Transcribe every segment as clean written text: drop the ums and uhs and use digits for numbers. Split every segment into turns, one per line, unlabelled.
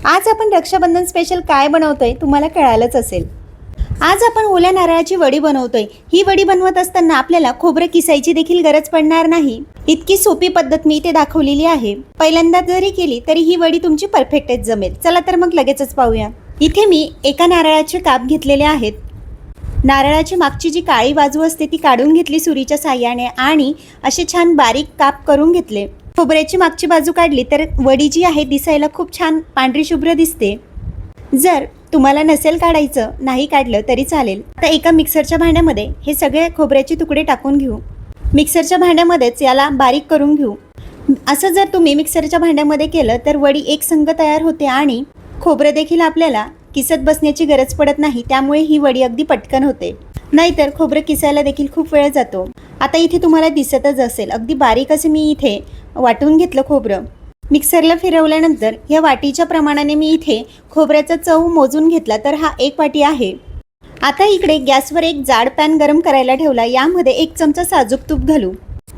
आज आपण रक्षाबंधन स्पेशल काय बनवतोय तुम्हाला कळालंच असेल। आज आपण ओल्या नारळाची वडी बनवतोय। ही वडी बनवत असताना आपल्याला खोबरं किसायची देखील गरज पडणार नाही। इतकी सोपी पद्धत मी इथे दाखवलेली आहे। पहिल्यांदा जरी केली तरी ही वडी तुमची परफेक्टच जमेल। चला तर मग लगेचच पाहूया। इथे मी एका नारळाचे काप घेतलेले आहेत। नारळाची मागची जी काळी बाजू असते ती काढून घेतली सुरीच्या साहाय्याने आणि असे छान बारीक काप करून घेतले। खोबऱ्याची मागची बाजू काढली तर वडी जी आहे दिसायला खूप छान पांढरी शुभ्र दिसते। जर तुम्हाला नसेल काढायचं, नाही काढलं तरी चालेल। आता एका मिक्सरच्या भांड्यामध्ये हे सगळे खोबऱ्याचे तुकडे टाकून घेऊ। मिक्सरच्या भांड्यामध्येच याला बारीक करून घेऊ। असं जर तुम्ही मिक्सरच्या भांड्यामध्ये केलं तर वडी एकसंग तयार होते आणि खोबरं देखील आपल्याला किसत बसण्याची गरज पडत नाही। त्यामुळे ही वडी अगदी पटकन होते। नाहीतर खोबरं किसायला देखील खूप वेळ जातो। आता इथे तुम्हाला दिसतच असेल अगदी बारीक असं मी इथे वाटून घेतलं खोबरं। मिक्सरला फिरवल्यानंतर या वाटीच्या प्रमाणाने मी इथे खोबऱ्याचा चव मोजून घेतला तर हा 1 वाटी आहे। आता इकडे गॅसवर एक जाड पॅन गरम करायला ठेवला। यामध्ये 1 चमचा साजूक तूप घालू।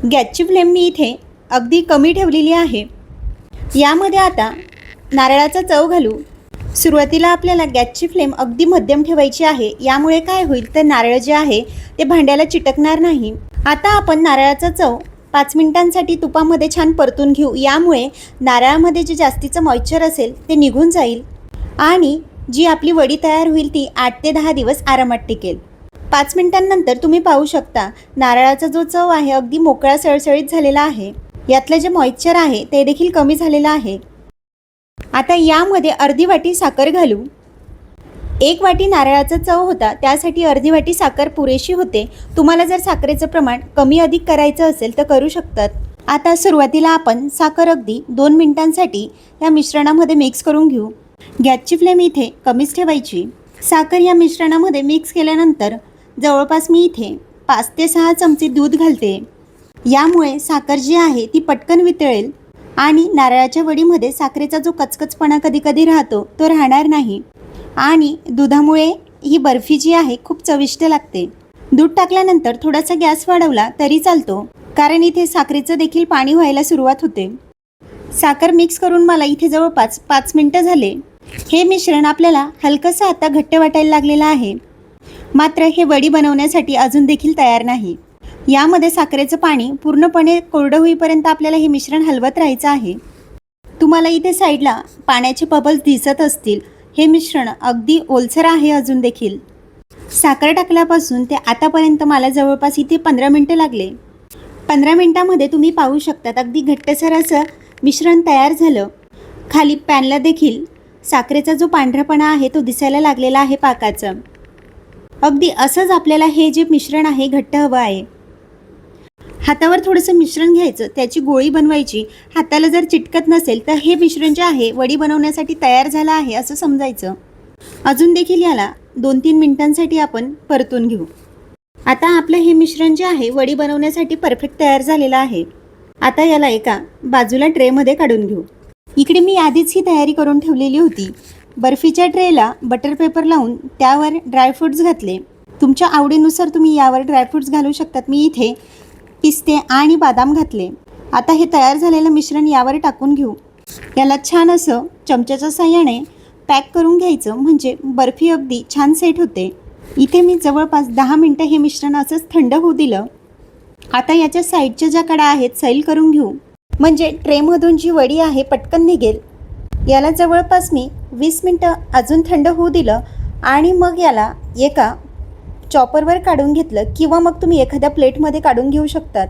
गॅसची फ्लेम मी इथे अगदी कमी ठेवलेली आहे। यामध्ये आता नारळाचा चव घालू। सुरुवातीला आपल्याला गॅसची फ्लेम अगदी मध्यम ठेवायची आहे। यामुळे काय होईल तर नारळ जे आहे ते भांड्याला चिटकणार नाही। आता आपण नारळाचा चव 5 मिनिटांसाठी तुपामध्ये छान परतून घेऊ। यामुळे नारळामध्ये जे जास्तीचं मॉइश्चर असेल ते निघून जाईल आणि जी आपली वडी तयार होईल ती 8 ते 10 दिवस आरामात टिकेल। 5 मिनिटांनंतर तुम्ही पाहू शकता नारळाचा जो चव आहे अगदी मोकळा सळसळीत झालेला आहे। यातलं जे मॉइश्चर आहे ते देखील कमी झालेलं आहे। आता यामध्ये अर्धी वाटी साखर घालू। 1 वाटी नारळाचा चव होता त्यासाठी अर्धी वाटी साखर पुरेशी होते। तुम्हाला जर साखरेचं प्रमाण कमी अधिक करायचं असेल तर करू शकतात। आता सुरुवातीला आपण साखर अगदी 2 मिनिटांसाठी या मिश्रणामध्ये मिक्स करून घेऊ। गॅसची फ्लेम इथे कमीच ठेवायची। साखर या मिश्रणामध्ये मिक्स केल्यानंतर जवळपास मी इथे 5 ते 6 चमचे दूध घालते। यामुळे साखर जी आहे ती पटकन वितळेल आणि नारळाच्या वडीमध्ये साखरेचा जो कचकचपणा कधी कधी राहतो तो राहणार नाही आणि दुधामुळे ही बर्फी जी आहे खूप चविष्ट लागते। दूध टाकल्यानंतर थोडासा गॅस वाढवला तरी चालतो कारण इथे साखरेचं देखील पाणी व्हायला सुरुवात होते। साखर मिक्स करून मला इथे जवळपास 5 मिनिटं झाले। हे मिश्रण आपल्याला हलकंसं आता घट्ट वाटायला लागलेलं आहे। मात्र हे वडी बनवण्यासाठी अजून देखील तयार नाही। यामध्ये साखरेचं पाणी पूर्णपणे कोरडं होईपर्यंत आपल्याला हे मिश्रण हलवत राहायचं आहे। तुम्हाला इथे साईडला पाण्याचे बबल्स दिसत असतील। हे मिश्रण अगदी ओलसर आहे अजून देखील। साखर टाकल्यापासून ते आतापर्यंत मला जवळपास इथे 15 मिनिटं लागले। 15 मिनिटांमध्ये तुम्ही पाहू शकतात अगदी घट्टसर असं मिश्रण तयार झालं। खाली पॅनला देखील साखरेचा जो पांढरापणा आहे तो दिसायला लागलेला आहे पाकाचं। अगदी असंच आपल्याला हे जे मिश्रण आहे घट्ट हवं आहे। हातावर थोडंसं मिश्रण घ्यायचं, त्याची गोळी बनवायची। हाताला जर चिटकत नसेल तर हे मिश्रण जे आहे वडी बनवण्यासाठी तयार झालं आहे असं समजायचं। अजून देखील याला 2-3 मिनिटांसाठी आपण परतून घेऊ। आता आपलं हे मिश्रण जे आहे वडी बनवण्यासाठी परफेक्ट तयार झालेलं आहे। आता याला एका बाजूला ट्रेमध्ये काढून घेऊ। इकडे मी आधीच ही तयारी करून ठेवलेली होती। बर्फीच्या ट्रेला बटर पेपर लावून त्यावर ड्रायफ्रूट्स घातले। तुमच्या आवडीनुसार तुम्ही यावर ड्रायफ्रूट्स घालू शकतात। मी इथे पिस्ते आणि बदाम घातले। आता हे तयार झालेलं मिश्रण यावर टाकून घेऊ। याला छान असं चमच्याच्या साहाय्याने पॅक करून घ्यायचं म्हणजे बर्फी अगदी छान सेट होते। इथे मी जवळपास 10 मिनिटं हे मिश्रण असंच थंड होऊ दिलं। आता याच्या साईडच्या ज्या कडा आहेत सैल करून घेऊ म्हणजे ट्रेमधून जी वडी आहे पटकन निघेल। याला जवळपास मी 20 मिनिटं अजून थंड होऊ दिलं आणि मग याला एका चॉपरवर काढून घेतलं किंवा मग तुम्ही एखाद्या प्लेटमध्ये काढून घेऊ शकतात।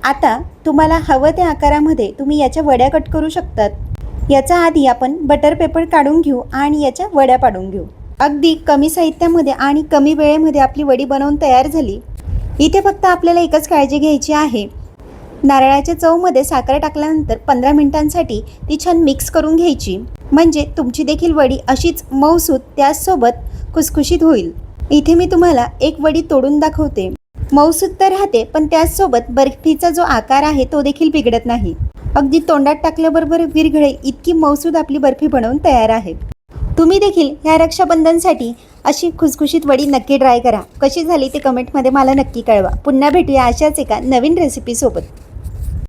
आता तुम्हाला हवं त्या आकारामध्ये तुम्ही याच्या वड्या कट करू शकतात। याचा आधी आपण बटर पेपर काढून घेऊ आणि याच्या वड्या पाडून घेऊ। अगदी कमी साहित्यामध्ये आणि कमी वेळेमध्ये आपली वडी बनवून तयार झाली। इथे फक्त आपल्याला एकच काळजी घ्यायची आहे। नारळाच्या चवमध्ये साखर टाकल्यानंतर 15 मिनिटांसाठी ती छान मिक्स करून घ्यायची म्हणजे तुमची देखील वडी अशीच मऊसूत त्याचसोबत खुसखुशीत होईल। इथे मी तुम्हाला एक वडी तोडून दाखवते। मऊसूत तर राहते पण त्याचसोबत बर्फीचा जो आकार आहे तो देखील बिघडत नाही। अगदी तोंडात टाकल्याबरोबर विरघळेल इतकी मऊसूत आपली बर्फी बनवून तयार आहे। तुम्ही देखील ह्या रक्षाबंधनसाठी अशी खुसखुशीत वडी नक्की ट्राय करा। कशी झाली ते कमेंटमध्ये मला नक्की कळवा। पुन्हा भेटूया अशाच एका नवीन रेसिपी सोबत।